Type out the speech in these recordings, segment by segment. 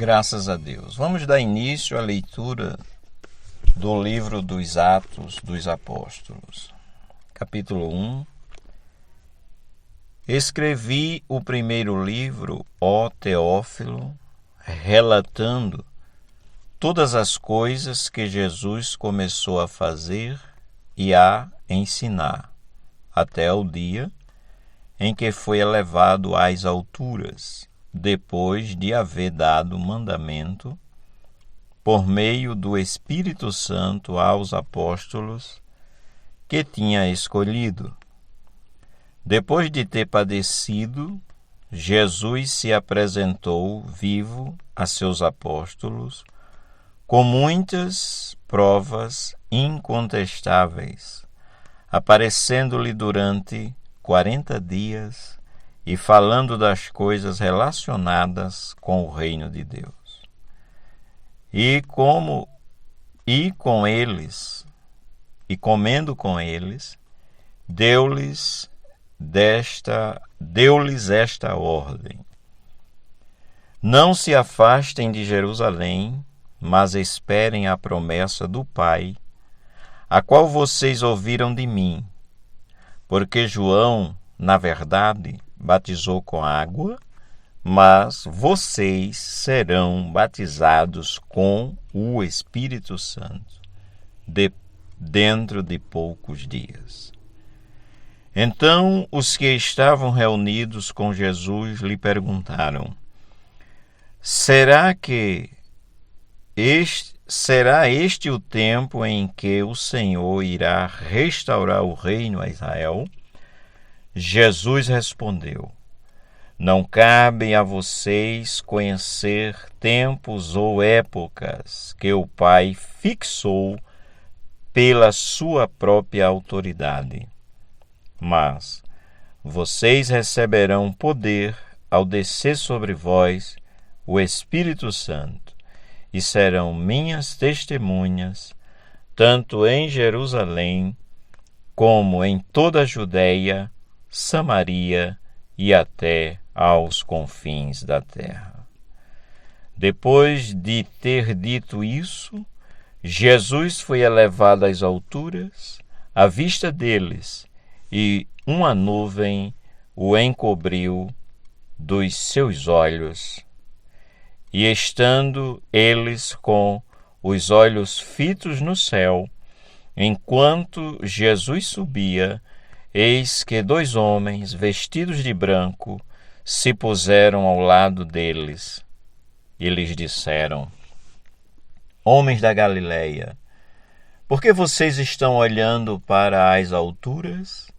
Graças a Deus. Vamos dar início à leitura do livro dos Atos dos Apóstolos. Capítulo 1. Escrevi o primeiro livro, ó Teófilo, relatando todas as coisas que Jesus começou a fazer e a ensinar, até o dia em que foi elevado às alturas, depois de haver dado mandamento, por meio do Espírito Santo aos apóstolos que tinha escolhido. Depois de ter padecido, Jesus se apresentou vivo a seus apóstolos, com muitas provas incontestáveis, aparecendo-lhe durante 40 dias e falando das coisas relacionadas com o reino de Deus. E comendo com eles, deu-lhes esta ordem: não se afastem de Jerusalém, mas esperem a promessa do Pai, a qual vocês ouviram de mim. Porque João, na verdade, batizou com água, mas vocês serão batizados com o Espírito Santo dentro de poucos dias. Então os que estavam reunidos com Jesus lhe perguntaram: será este o tempo em que o Senhor irá restaurar o reino a Israel? Jesus respondeu: não cabe a vocês conhecer tempos ou épocas que o Pai fixou pela sua própria autoridade. Mas vocês receberão poder ao descer sobre vós o Espírito Santo, e serão minhas testemunhas, tanto em Jerusalém, como em toda a Judeia, Samaria e até aos confins da terra. Depois de ter dito isso, Jesus foi elevado às alturas, à vista deles, e uma nuvem o encobriu dos seus olhos. E estando eles com os olhos fitos no céu, enquanto Jesus subia, eis que 2 homens vestidos de branco se puseram ao lado deles e lhes disseram: homens da Galileia, por que vocês estão olhando para as alturas?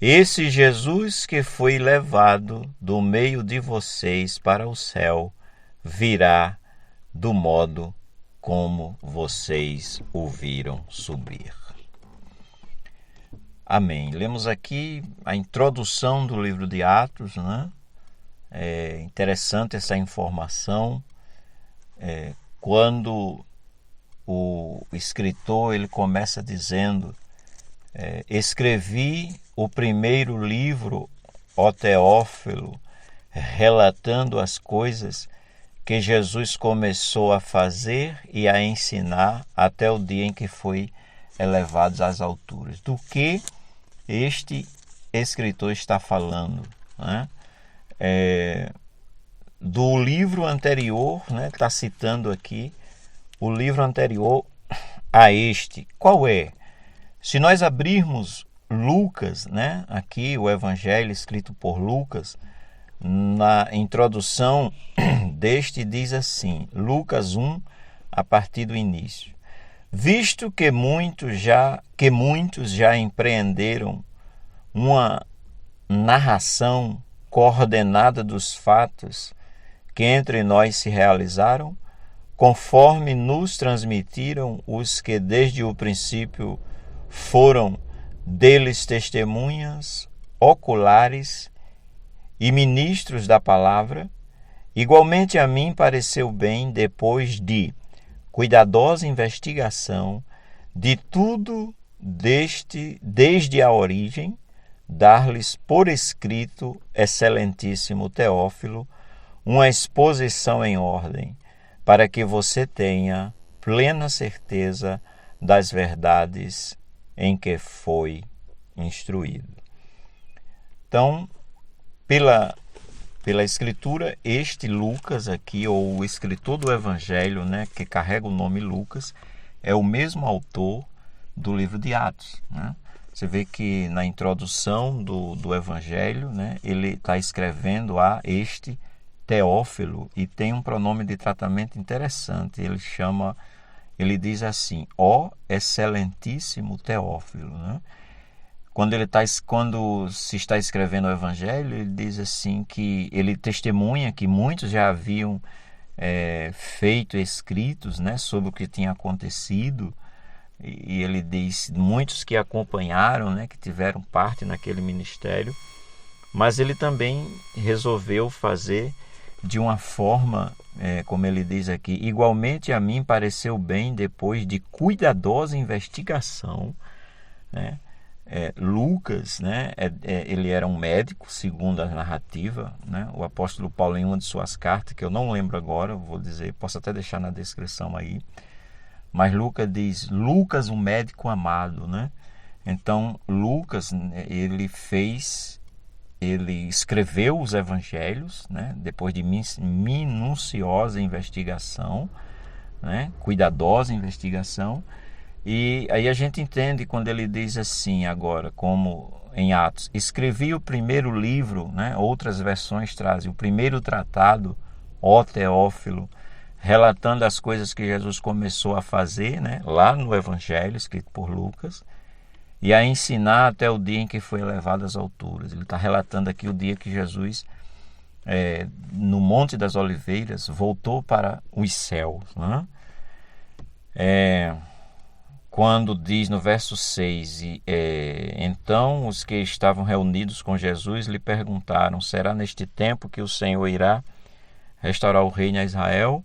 Esse Jesus que foi levado do meio de vocês para o céu virá do modo como vocês o viram subir. Amém. Lemos aqui a introdução do livro de Atos, né? É interessante essa informação. Quando o escritor ele começa dizendo: escrevi o primeiro livro, ó Teófilo, relatando as coisas que Jesus começou a fazer e a ensinar até o dia em que foi elevado às alturas. Do que este escritor está falando, né? Do livro anterior, né? Está citando aqui o livro anterior a este. Qual é? Se nós abrirmos Lucas, né? Aqui o evangelho escrito por Lucas, na introdução deste diz assim, Lucas 1, a partir do início: visto que muitos já empreenderam uma narração coordenada dos fatos que entre nós se realizaram, conforme nos transmitiram os que desde o princípio foram deles testemunhas oculares e ministros da palavra, igualmente a mim pareceu bem, depois de cuidadosa investigação de tudo desde a origem, dar-lhes por escrito, excelentíssimo Teófilo, uma exposição em ordem, para que você tenha plena certeza das verdades em que foi instruído. Então, pela Escritura, este Lucas aqui, ou o escritor do Evangelho, né, que carrega o nome Lucas, é o mesmo autor do livro de Atos, né? Você vê que na introdução do Evangelho, né, ele está escrevendo a este Teófilo e tem um pronome de tratamento interessante. Ele diz assim: ó excelentíssimo Teófilo, né? Quando se está escrevendo o Evangelho, ele diz assim que ele testemunha que muitos já haviam feito escritos, né, sobre o que tinha acontecido, e ele diz muitos que acompanharam, né, que tiveram parte naquele ministério, mas ele também resolveu fazer de uma forma, como ele diz aqui, igualmente a mim pareceu bem, depois de cuidadosa investigação, né? Lucas, né, ele era um médico, segundo a narrativa, né? O apóstolo Paulo, em uma de suas cartas, que eu não lembro agora, vou dizer, posso até deixar na descrição aí, mas Lucas diz: Lucas, um médico amado, né? Então, Lucas, ele escreveu os evangelhos, né, depois de minuciosa investigação, né, cuidadosa investigação. E aí a gente entende quando ele diz assim agora, como em Atos: escrevi o primeiro livro, né? Outras versões trazem o primeiro tratado, ó Teófilo, relatando as coisas que Jesus começou a fazer, né, lá no Evangelho, escrito por Lucas, e a ensinar até o dia em que foi elevado às alturas. Ele está relatando aqui o dia que Jesus, no Monte das Oliveiras, voltou para os céus, né? Quando diz no verso 6, então os que estavam reunidos com Jesus lhe perguntaram: será neste tempo que o Senhor irá restaurar o reino a Israel?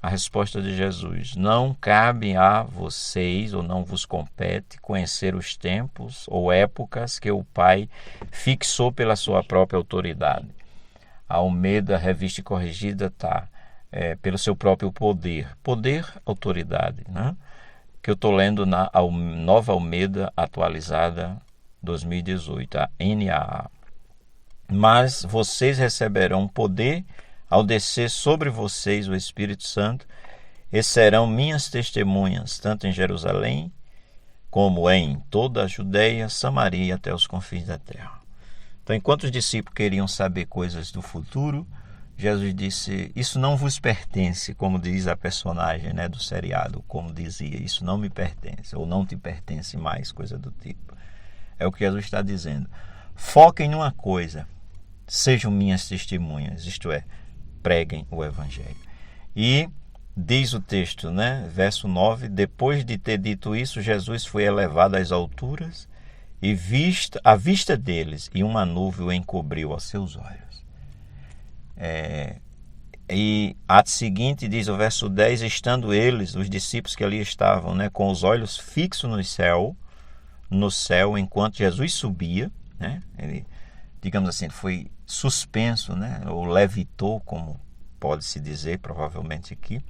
A resposta de Jesus: não cabe a vocês, ou não vos compete, conhecer os tempos ou épocas que o Pai fixou pela sua própria autoridade. A Almeida, revista e corrigida, está pelo seu próprio poder. Poder, autoridade, né? Que eu estou lendo na Nova Almeida atualizada 2018, a NAA. Mas vocês receberão poder ao descer sobre vocês o Espírito Santo, e serão minhas testemunhas, tanto em Jerusalém, como em toda a Judeia, Samaria e até os confins da terra. Então, enquanto os discípulos queriam saber coisas do futuro, Jesus disse: isso não vos pertence, como diz a personagem, né, do seriado, como dizia: isso não me pertence, ou não te pertence mais, coisa do tipo. É o que Jesus está dizendo. Foquem numa coisa, sejam minhas testemunhas, isto é, preguem o Evangelho. E diz o texto, né, verso 9: depois de ter dito isso, Jesus foi elevado às alturas, e à vista deles, e uma nuvem o encobriu aos seus olhos. E ato seguinte diz o verso 10: estando eles, os discípulos que ali estavam, né, com os olhos fixos no céu, enquanto Jesus subia, né, ele, digamos assim, foi suspenso, né, ou levitou, como pode-se dizer provavelmente aqui,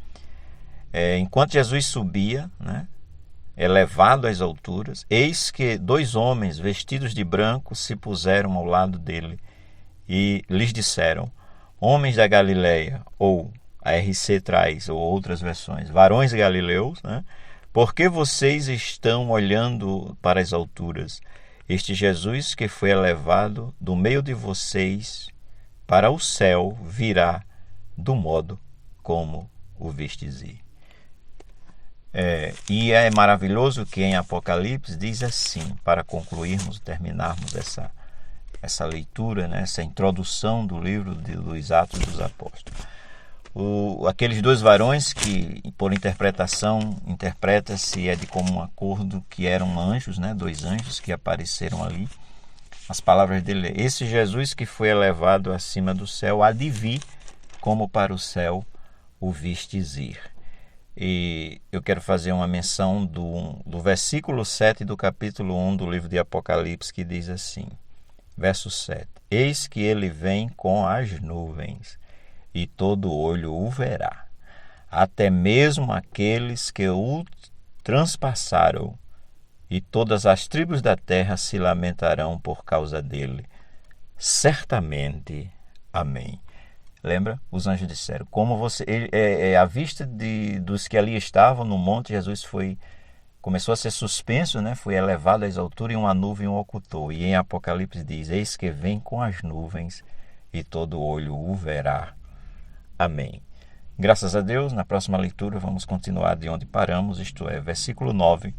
enquanto Jesus subia, né, elevado às alturas, eis que 2 homens vestidos de branco se puseram ao lado dele e lhes disseram: homens da Galileia, ou a RC traz, ou outras versões, varões galileus, né, por que vocês estão olhando para as alturas? Este Jesus que foi elevado do meio de vocês para o céu virá do modo como o vistes ir. E é maravilhoso que em Apocalipse diz assim, para concluirmos, terminarmos essa leitura, né, essa introdução do livro dos Atos dos Apóstolos. Aqueles 2 varões que, por interpretação, interpreta-se de comum acordo que eram anjos, né, 2 anjos que apareceram ali. As palavras dele: esse Jesus que foi elevado acima do céu há de vir, como para o céu o vistes ir. E eu quero fazer uma menção do versículo 7 do capítulo 1 do livro de Apocalipse, que diz assim, verso 7: eis que ele vem com as nuvens, e todo olho o verá, até mesmo aqueles que o transpassaram, e todas as tribos da terra se lamentarão por causa dele. Certamente. Amém. Lembra? Os anjos disseram, como você, à vista dos que ali estavam no monte, Jesus começou a ser suspenso, né? Foi elevado às alturas e uma nuvem o ocultou. E em Apocalipse diz, eis que vem com as nuvens e todo olho o verá. Amém. Graças a Deus, na próxima leitura vamos continuar de onde paramos, isto é, versículo 9.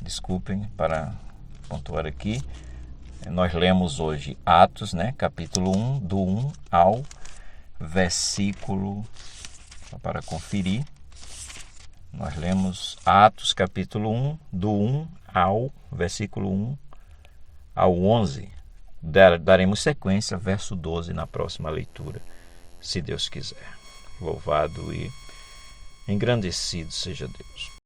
Desculpem para pontuar aqui. Nós lemos hoje Atos, né, capítulo 1, do 1 ao versículo, só para conferir, nós lemos Atos, capítulo 1, do 1 ao versículo 1 ao 11. Daremos sequência, verso 12, na próxima leitura, se Deus quiser. Louvado e engrandecido seja Deus.